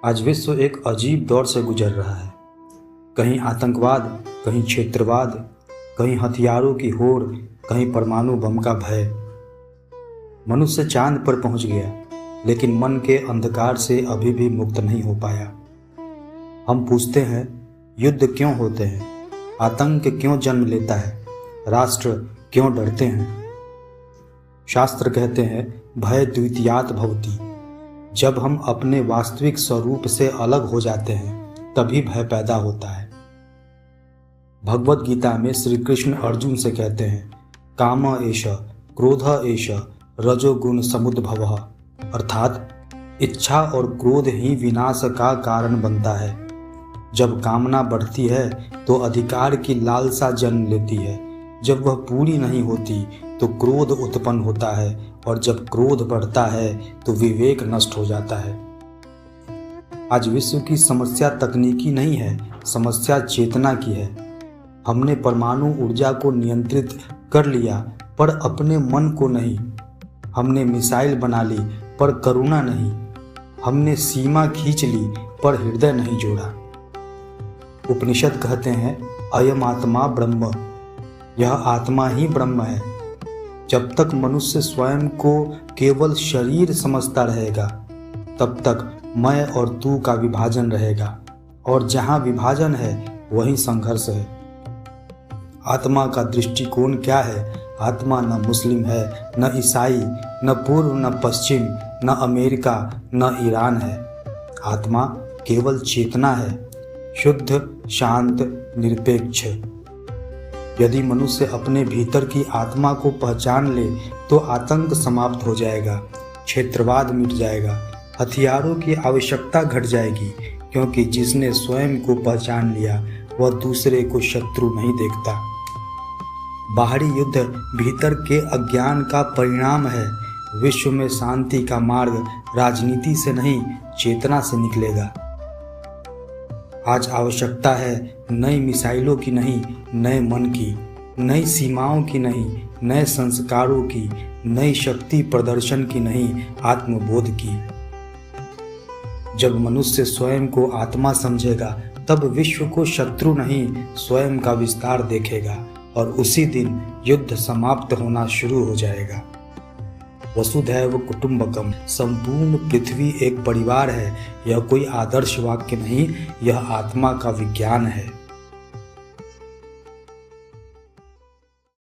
आज विश्व एक अजीब दौर से गुजर रहा है। कहीं आतंकवाद, कहीं क्षेत्रवाद, कहीं हथियारों की होड़, कहीं परमाणु बम का भय। मनुष्य चांद पर पहुंच गया, लेकिन मन के अंधकार से अभी भी मुक्त नहीं हो पाया। हम पूछते हैं, युद्ध क्यों होते हैं? आतंक क्यों जन्म लेता है? राष्ट्र क्यों डरते हैं? शास्त्र कहते हैं, भय द्वितीयात् भवति। जब हम अपने वास्तविक स्वरूप से अलग हो जाते हैं, तभी भय पैदा होता है। भगवत गीता में श्री कृष्ण अर्जुन से कहते हैं, काम एष क्रोध एष रजोगुण समुद्भवः, अर्थात इच्छा और क्रोध ही विनाश का कारण बनता है। जब कामना बढ़ती है तो अधिकार की लालसा जन्म लेती है। जब वह पूरी नहीं होती तो क्रोध उत्पन्न होता है, और जब क्रोध बढ़ता है तो विवेक नष्ट हो जाता है। आज विश्व की समस्या तकनीकी नहीं है, समस्या चेतना की है। हमने परमाणु ऊर्जा को नियंत्रित कर लिया, पर अपने मन को नहीं। हमने मिसाइल बना ली, पर करुणा नहीं। हमने सीमा खींच ली, पर हृदय नहीं जोड़ा। उपनिषद कहते हैं, अयम आत्मा ब्रह्म, यह आत्मा ही ब्रह्म है। जब तक मनुष्य स्वयं को केवल शरीर समझता रहेगा, तब तक मैं और तू का विभाजन रहेगा, और जहाँ विभाजन है वहीं संघर्ष है। आत्मा का दृष्टिकोण क्या है? आत्मा न मुस्लिम है, न ईसाई, न पूर्व, न पश्चिम, न अमेरिका, न ईरान है। आत्मा केवल चेतना है, शुद्ध, शांत, निरपेक्ष। यदि मनुष्य अपने भीतर की आत्मा को पहचान ले तो आतंक समाप्त हो जाएगा, क्षेत्रवाद मिट जाएगा, हथियारों की आवश्यकता घट जाएगी, क्योंकि जिसने स्वयं को पहचान लिया वह दूसरे को शत्रु नहीं देखता। बाहरी युद्ध भीतर के अज्ञान का परिणाम है। विश्व में शांति का मार्ग राजनीति से नहीं, चेतना से निकलेगा। आज आवश्यकता है नई मिसाइलों की नहीं, नए मन की, नई सीमाओं की नहीं, नए संस्कारों की, नई शक्ति प्रदर्शन की नहीं, आत्मबोध की। जब मनुष्य स्वयं को आत्मा समझेगा, तब विश्व को शत्रु नहीं, स्वयं का विस्तार देखेगा, और उसी दिन युद्ध समाप्त होना शुरू हो जाएगा। वसुधैव कुटुंबकम, संपूर्ण पृथ्वी एक परिवार है। यह कोई आदर्श वाक्य नहीं, यह आत्मा का विज्ञान है।